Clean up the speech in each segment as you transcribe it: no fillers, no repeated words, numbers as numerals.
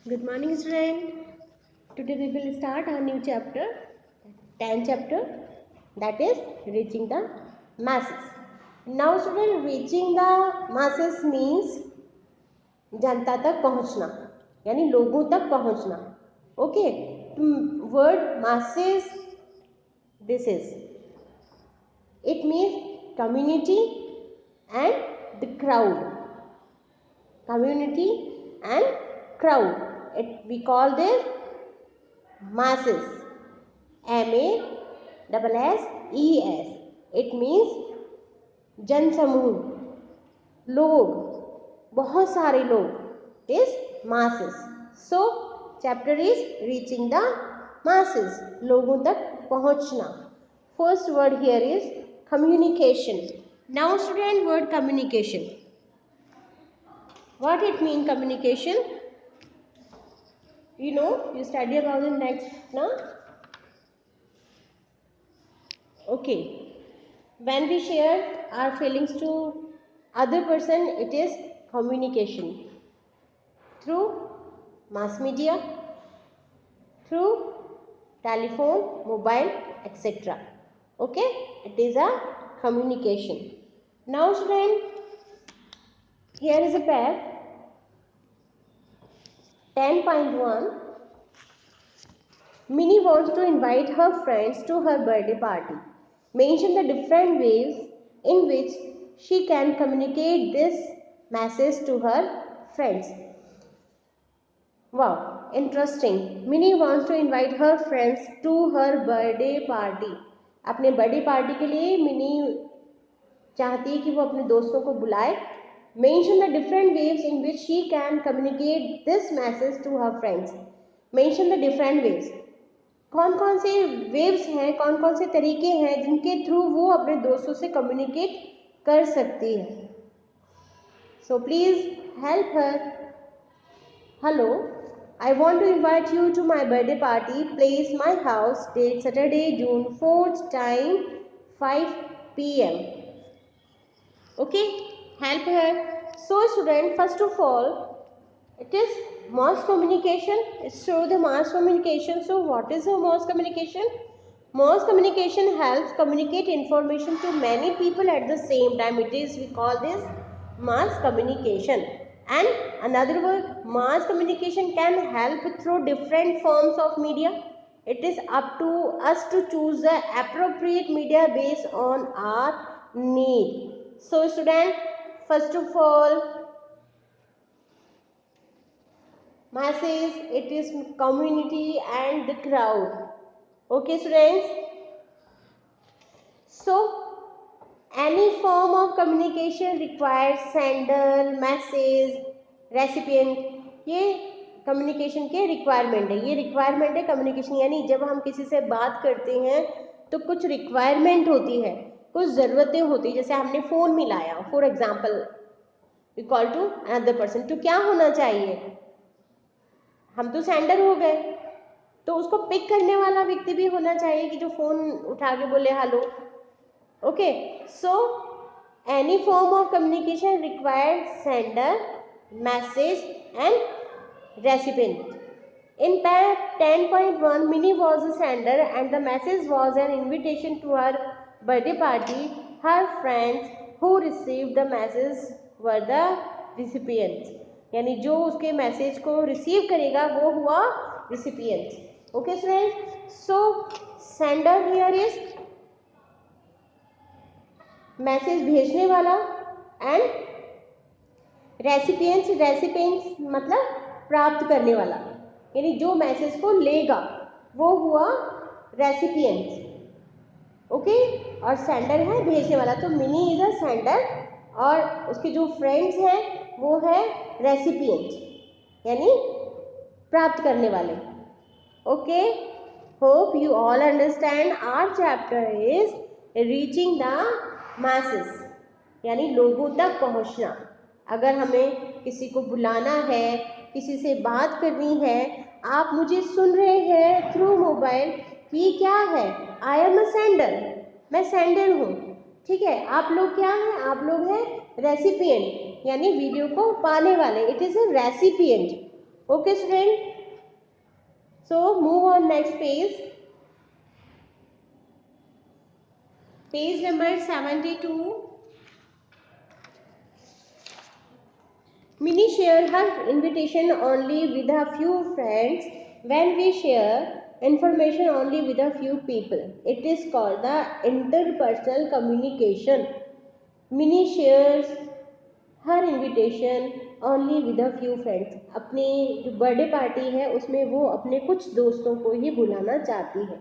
Good morning, student. Today we will start our new chapter, 10th chapter, that is reaching the masses. Now, student, reaching the masses means जनता तक पहुंचना, यानी लोगों तक पहुंचना. Okay, word masses, this is, it means community and the crowd. Community and crowd. We call this masses. MASSES. It means जन समूह, लोग, बहुत सारे लोग is masses. So chapter is reaching the masses, लोगों तक पहुंचना. First word here is communication. Now student, word communication. What it mean communication? You know, you study about it next, no? Okay. When we share our feelings to other person, it is communication. Through mass media, through telephone, mobile, etc. Okay? It is a communication. Now student, here is a pair. 10.1. Minnie wants to invite her friends to her birthday party. Mention the different ways in which she can communicate this message to her friends. Wow, interesting. Minnie wants to invite her friends to her birthday party. अपने birthday party के लिए mini चाहती है कि वो अपने दोस्तों को बुलाए. Mention the different ways in which she can communicate this message to her friends. Mention the different ways. कौन कौन से वेव्स हैं, कौन कौन से तरीके हैं जिनके थ्रू वो अपने दोस्तों से कम्युनिकेट कर सकती है. So please help her. Hello, I want to invite you to my birthday party. Place my house. Date Saturday June 4th. Time 5 PM. Okay, help her. So student, first of all, it is mass communication. So the mass communication. So what is a mass communication? Mass communication helps communicate information to many people at the same time. It is, we call this mass communication. And another word, mass communication can help through different forms of media. It is up to us to choose the appropriate media based on our need. So student, first of all, masses, it is community and the crowd. Okay students, so any form of communication requires sender, message, recipient. ये communication के requirement है. ये requirement है communication, यानी जब हम किसी से बात करते हैं तो कुछ रिक्वायरमेंट होती है, कुछ ज़रूरतें होती है. जैसे हमने फ़ोन मिलाया, for example we call to another person, तो क्या होना चाहिए? हम तो सेंडर हो गए, तो उसको पिक करने वाला व्यक्ति भी होना चाहिए कि जो फ़ोन उठा के बोले hello. Okay, so any form of communication required sender, message and recipient. In pair 10.1, Minnie was a sender and the message was an invitation to her birthday party. Her friends who received the message were the recipients. यानी जो उसके message को receive करेगा वो हुआ recipient. Okay friends, so sender here is message भेजने वाला and recipients, recipients मतलब प्राप्त करने वाला, यानी जो मैसेज को लेगा वो हुआ रेसिपिएंट्स. ओके, और सेंडर है भेजने वाला. तो मिनी इज अ सेंडर और उसके जो फ्रेंड्स हैं वो है रेसिपिएंट, यानी प्राप्त करने वाले. Okay, hope you all understand. Our chapter is reaching the masses, यानी लोगों तक पहुंचना. अगर हमें किसी को बुलाना है, किसी से बात करनी है, आप मुझे सुन रहे हैं थ्रू मोबाइल, ये क्या है? आई एम अ सेंडर, मैं सेंडर हूँ. ठीक है, आप लोग क्या हैं? आप लोग हैं रेसिपिएंट, यानी वीडियो को पाने वाले. It is a recipient. Okay student, so move on next page. Page number 72. Minnie shared her invitation only with a few friends. When we share information only with a few people, it is called the interpersonal communication. Minnie shares her invitation only with a few friends. अपनी जो birthday party है उसमें वो अपने कुछ दोस्तों को ही बुलाना चाहती है.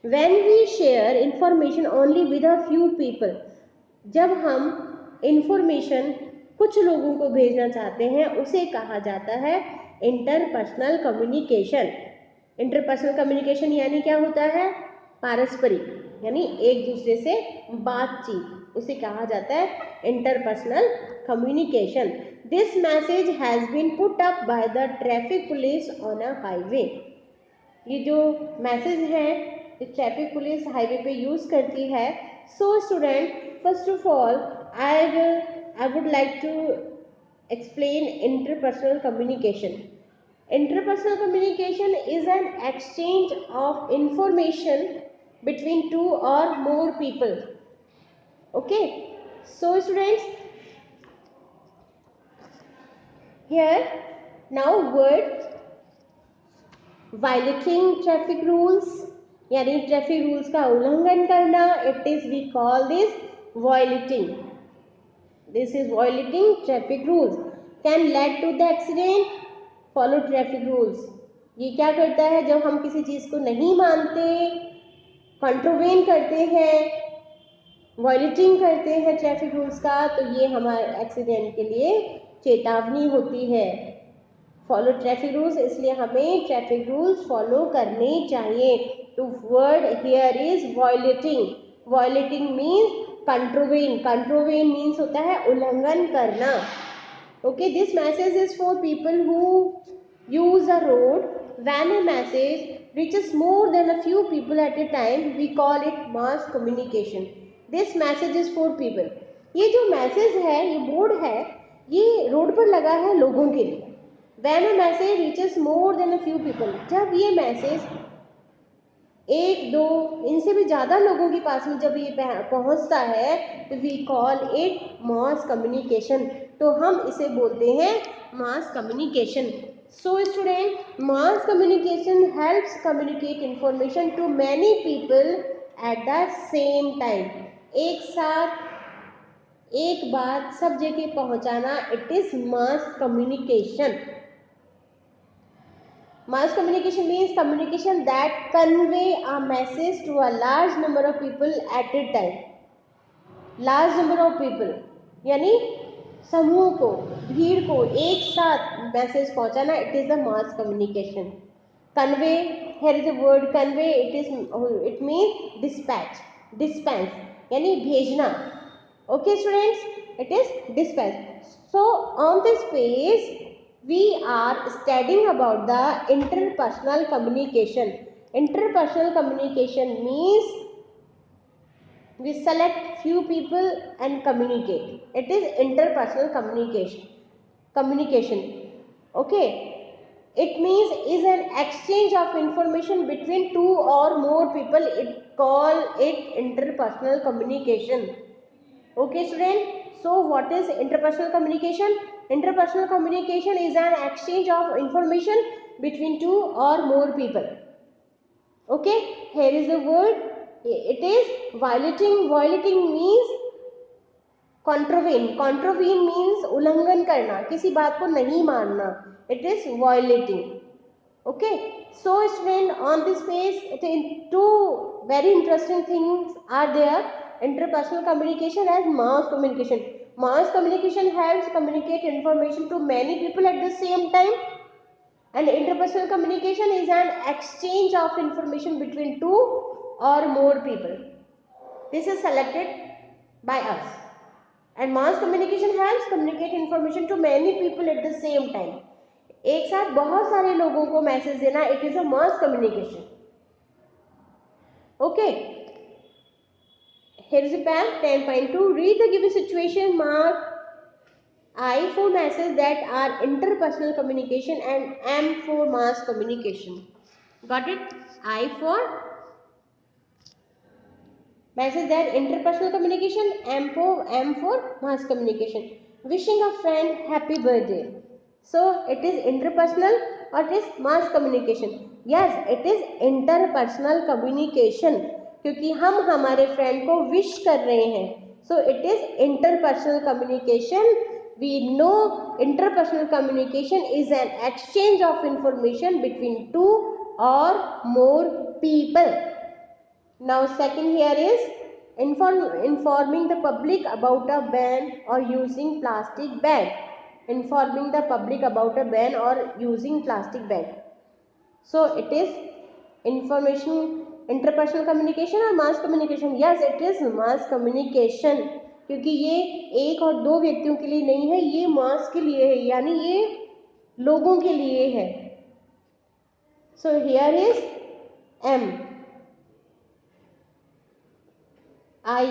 When we share information only with a few people, जब हम इंफॉर्मेशन कुछ लोगों को भेजना चाहते हैं उसे कहा जाता है इंटरपर्सनल कम्युनिकेशन. इंटरपर्सनल कम्युनिकेशन यानी क्या होता है? पारस्परिक, यानी एक दूसरे से बातचीत, उसे कहा जाता है interpersonal communication. This message has been put up by the traffic police on a highway. ये जो मैसेज है ट्रैफिक पुलिस हाईवे पे यूज़ करती है. सो स्टूडेंट, first of all, I would like to explain interpersonal communication. Interpersonal communication is an exchange of information between two or more people. Okay, so students, here now word violating traffic rules, यानी traffic rules का उल्लंघन करना, it is we call this violating. This is violating traffic rules. Can lead to the accident. Follow traffic rules. ये क्या करता है? जब हम किसी चीज़ को नहीं मानते, कंट्रोवेन करते हैं, वायलेटिंग करते हैं ट्रैफिक रूल्स का, तो ये हमारे एक्सीडेंट के लिए चेतावनी होती है. फॉलो ट्रैफिक रूल्स, इसलिए हमें ट्रैफिक रूल्स फॉलो करने चाहिए. तो word here is violating. Violating means contravene. Contravene means होता है उल्लंघन करना. Okay, this message is for people who use a road. When a message reaches more than a few people at a time, we call it mass communication. This message is for people. ये जो message है, ये board है, ये road पर लगा है लोगों के लिए. When a message reaches more than a few people, जब ये मैसेज एक दो इनसे भी ज़्यादा लोगों के पास में जब ये पहुंचता है, तो we call it mass communication. तो हम इसे बोलते हैं mass communication. So student, mass communication helps communicate information to many people at the same time. एक साथ एक बात सब जगह पहुंचाना, it is mass communication. Mass communication means communication that convey a message to a large number of people at a time. Large number of people यानी समूह को, भीड़ को एक साथ मैसेज पहुंचाना, it is a mass communication. Convey, here is the word convey, it means dispatch. Dispense यानी भेजना. Okay students, it is dispatch. So on this page we are studying about the interpersonal communication. Interpersonal communication means we select few people and communicate. It is interpersonal communication. Okay, it means is an exchange of information between two or more people. It call it interpersonal communication. Okay student, so what is interpersonal communication? Interpersonal communication is an exchange of information between two or more people. Okay, here is the word, it is violating. Violating means contravene. Contravene means उल्लंघन करना, किसी बात को नहीं मानना, it is violating. Okay, so student, on this page two very interesting things are there. Interpersonal communication and mass communication. Mass communication helps communicate information to many people at the same time, and interpersonal communication is an exchange of information between two or more people. This is selected by us. And mass communication helps communicate information to many people at the same time. एक साथ बहुत सारे लोगों को message देना, it is a mass communication. Okay, here is a pen 10.2. Read the given situation, mark I for messages that are interpersonal communication and M for mass communication. Got it? I for message that interpersonal communication, M for mass communication. Wishing a friend happy birthday. So it is interpersonal or it is mass communication? Yes, it is interpersonal communication क्योंकि हम हमारे friend को wish कर रहे हैं. So it is interpersonal communication. We know interpersonal communication is an exchange of information between two or more people. Now second here is informing the public about a ban or using plastic bag. Informing the public about a ban or using plastic bag. So it is information interpersonal communication or mass communication? Yes, it is mass communication क्योंकि ये एक और दो व्यक्तियों के लिए नहीं है, ये मास के लिए है, यानी ये लोगों के लिए है. So here is M. I.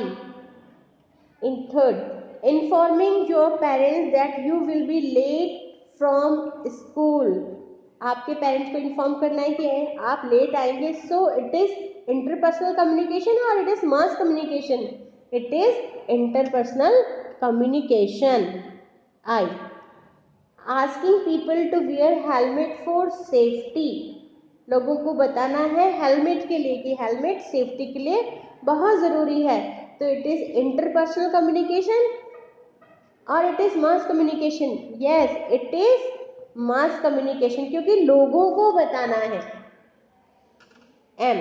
In third, informing your parents that you will be late from school. आपके पेरेंट्स को इन्फॉर्म करना है कि आप लेट आएंगे. So it is interpersonal communication और it is mass communication? It is interpersonal communication. I. Asking people to wear helmet for safety. लोगों को बताना है हेलमेट के लिए कि हेलमेट सेफ्टी के लिए बहुत ज़रूरी है. तो इट इज इंटरपर्सनल कम्युनिकेशन और it is mass communication? Yes, it is mass communication क्योंकि लोगों को बताना है. Um.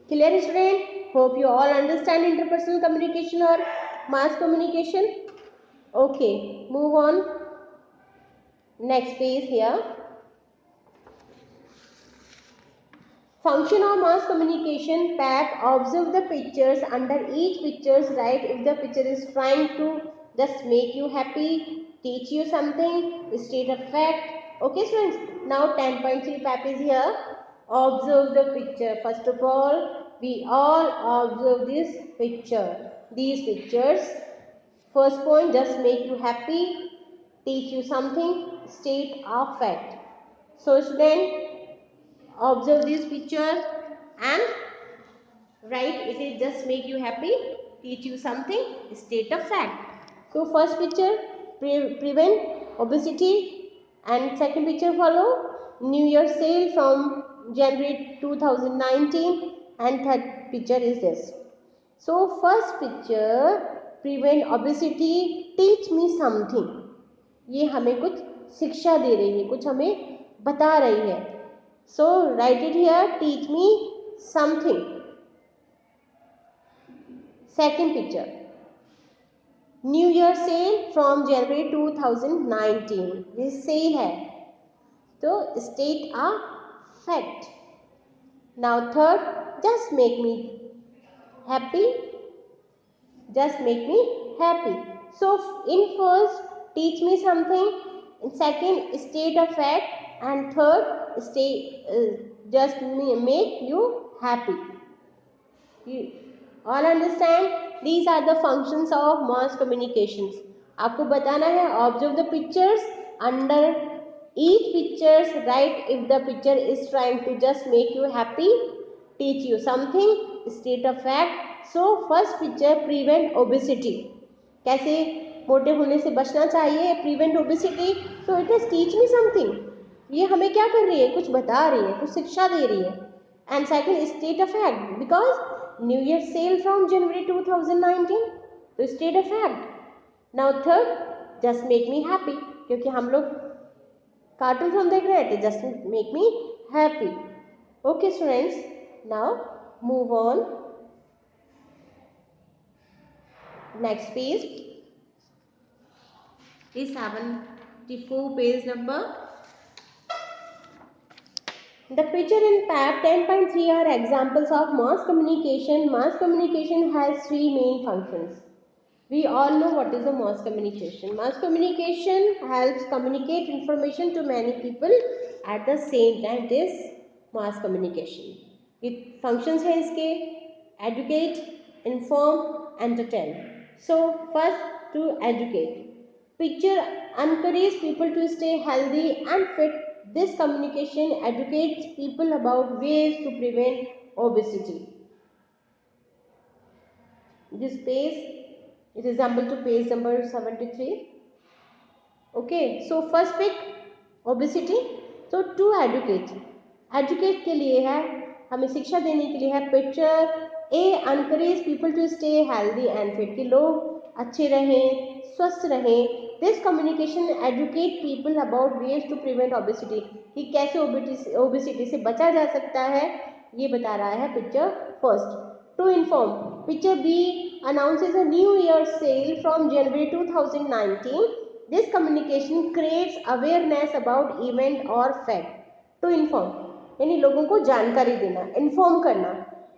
Clear student? Hope you all understand interpersonal communication और mass communication. Okay, move on. Next page here. Function of mass communication. Pap, observe the pictures. Under each pictures, write if the picture is trying to just make you happy, teach you something, state a fact. Okay students, now 10.3 Pap is here. Observe the picture. First of all, we all observe this picture. These pictures. First point, just make you happy, teach you something, state a fact. So student, observe this picture and write it is just make you happy, teach you something, state a fact. So first picture, prevent obesity, and second picture follow New Year sale from January 2019, and third picture is this. So first picture, prevent obesity, teach me something. ये हमें कुछ शिक्षा दे रही है, कुछ हमें बता रही है. So write it here, teach me something. Second picture, New Year sale from January 2019. ये सेल है, तो state a fact. Now third, just make me happy. Just make me happy. So in first, teach me something. In second, state a fact. And third, just make you happy. You all understand? These are the functions of mass communications. आपको बताना है, observe the pictures. Under each pictures, write if the picture is trying to just make you happy, teach you something, state a fact. So first picture, prevent obesity. कैसे मोटे होने से बचना चाहिए, prevent obesity. So it is teach me something. ये हमें क्या कर रही है, कुछ बता रही है, कुछ शिक्षा दे रही है. And second, state a fact, because New Year sale from January 2019, तो state a fact. Now third, just make me happy, क्योंकि हम लोग कार्टून फिल्म देख रहे हैं, just make me happy. Okay students, now move on. Next page is 74 page number. The picture in Pap 10.3 are examples of mass communication. Mass communication has three main functions. We all know what is a mass communication. Mass communication helps communicate information to many people at the same time. It is mass communication. ये functions हैं इसके: educate, inform, entertain. So first, to educate. Picture encourages people to stay healthy and fit. This communication educates people about ways to prevent obesity. This page is example to page number 73. Okay, so first pick obesity. तो to educate के लिए है, हमें शिक्षा देने के लिए है picture a encourage people to stay healthy and fit, कि लोग अच्छे रहें, स्वस्थ रहें. This communication educate people about ways to prevent obesity, कि कैसे ओबेसिटी से बचा जा सकता है, ये बता रहा है picture first. To inform, picture B announces a new year sale from January 2019. This communication creates awareness about event or fact. To inform, यानी लोगों को जानकारी देना, इन्फॉर्म करना.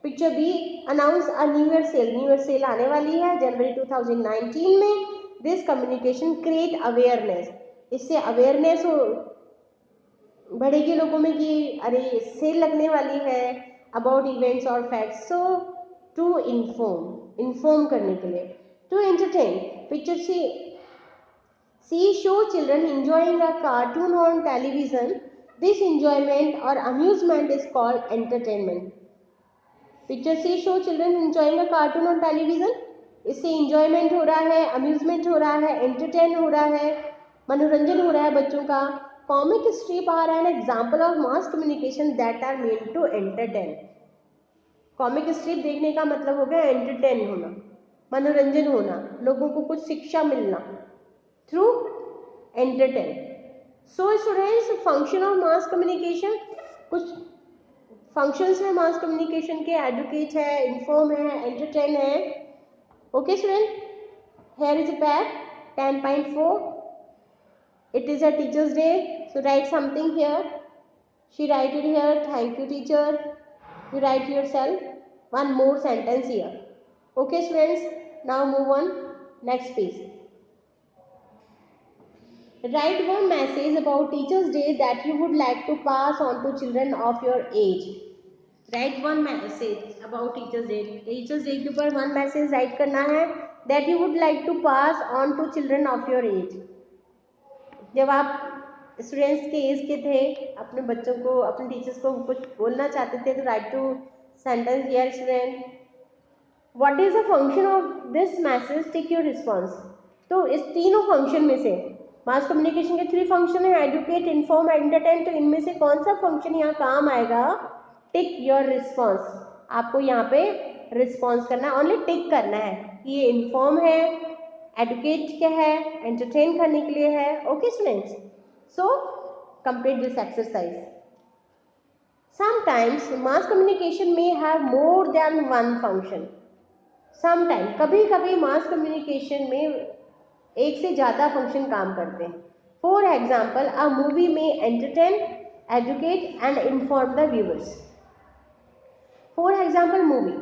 Picture B announce a new year sale आने वाली है जनवरी 2019 में. दिस कम्युनिकेशन क्रिएट अवेयरनेस, इससे अवेयरनेस बढ़ेगी लोगों में कि अरे सेल लगने वाली है अबाउट इवेंट्स और फैक्ट्स. सो टू इन्फॉर्म करने के लिए. To entertain, picture See show children enjoying a cartoon on television. This enjoyment or amusement is called entertainment. Picture C show children enjoying a cartoon on television. इससे enjoyment हो रहा है, amusement हो रहा है, entertain हो रहा है, मनोरंजन हो रहा है बच्चों का. Comic strip are an example of mass communication that are meant to entertain. Comic strip देखने का मतलब हो गया entertain होना, मनोरंजन होना, लोगों को कुछ शिक्षा मिलना through entertain. So students, function of mass communication, कुछ functions है mass communication के, educate है, inform है, entertain है. Okay student, here is a pair 10.4. It is a teacher's day, so write something here. She write it here, thank you teacher. You write yourself one more sentence here. Okay students, now move on next page. Write one message about Teachers' Day that you would like to pass on to children of your age. Write one message about Teachers' Day. Teachers' Day के ऊपर one message write करना है that you would like to pass on to children of your age. जब आप students के as के थे, अपने बच्चों को, अपने टीचर्स को कुछ बोलना चाहते थे, तो write to sentence here student. What is the function of this message? Take your response. तो इस तीनों फंक्शन में से मास कम्युनिकेशन के 3 फंक्शन है, एजुकेट, इन्फॉर्म, एंटरटेन. तो इनमें से कौन सा फंक्शन यहाँ काम आएगा? टिक योर रिस्पॉन्स. आपको यहाँ पे रिस्पॉन्स करना है, ओनली टिक करना है कि ये इन्फॉर्म है, एजुकेट क्या है, एंटरटेन करने के लिए है. Okay students, so complete this exercise. Sometimes mass communication में have more than one function. Sometime, कभी कभी मास कम्युनिकेशन में एक से ज़्यादा फंक्शन काम करते हैं. फॉर एग्जाम्पल, अ मूवी में entertain, educate and inform the viewers. For example movie,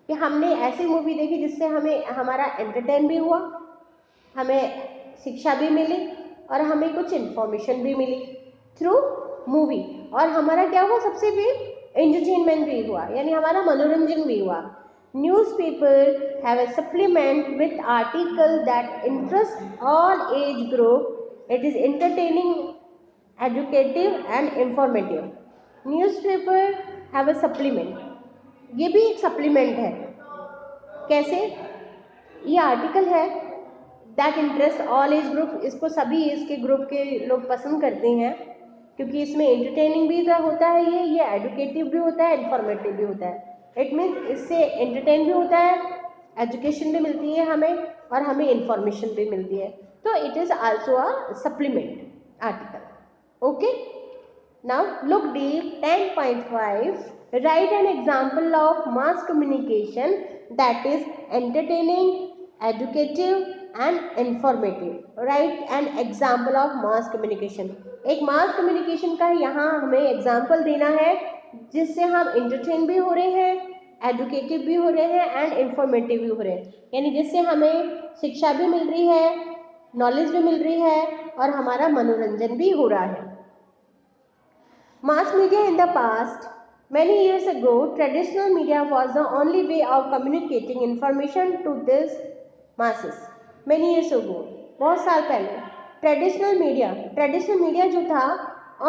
कि हमने ऐसी मूवी देखी जिससे हमें हमारा एंटरटेन भी हुआ, हमें शिक्षा भी मिली और हमें कुछ इन्फॉर्मेशन भी मिली थ्रू मूवी. और हमारा क्या हुआ, सबसे भी एंटरटेनमेंट भी हुआ, यानी हमारा मनोरंजन भी हुआ. Newspaper have a supplement with article that interest all age group. It is entertaining, educative and informative. Newspaper have a supplement. ये भी एक सप्लीमेंट है. कैसे? ये आर्टिकल है that interest all age group. इसको सभी एज के ग्रुप के लोग पसंद करते हैं क्योंकि इसमें एंटरटेनिंग भी होता है, ये एजुकेटिव भी होता है, इंफॉर्मेटिव भी होता है. इट मीन्स इससे एंटरटेन भी होता है, एजुकेशन भी मिलती है हमें और हमें इंफॉर्मेशन भी मिलती है. तो it is also a supplement article. Okay, now look deep. 10.5, right an example of mass communication that is entertaining, educative and informative. Right an example of mass communication. एक मास कम्युनिकेशन का यहाँ हमें example देना है जिससे हम entertain भी हो रहे हैं, एजुकेटिव भी हो रहे हैं एंड इंफॉर्मेटिव भी हो रहे हैं, यानी जिससे हमें शिक्षा भी मिल रही है, नॉलेज भी मिल रही है और हमारा मनोरंजन भी हो रहा है. Mass media in the past, many years ago, traditional media was the only way of communicating information to this masses. Many years ago, बहुत साल पहले ट्रेडिशनल मीडिया जो था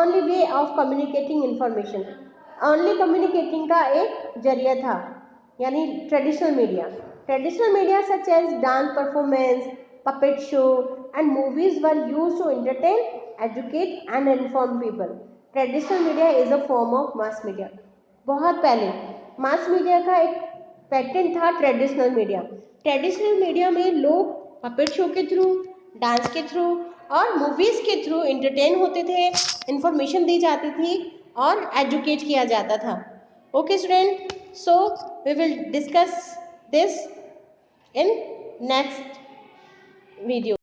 only way of communicating information, only communicating का एक जरिया था, यानी traditional media such as dance performance, puppet show and movies were used to entertain, educate and inform people. Traditional media is a form of mass media. बहुत पहले mass media का एक pattern था ट्रेडिशनल मीडिया में लोग puppet show के through, dance के through और मूवीज के थ्रू एंटरटेन होते थे, इंफॉर्मेशन दी जाती थी और एजुकेट किया जाता था. Okay student, so we will discuss this in next video.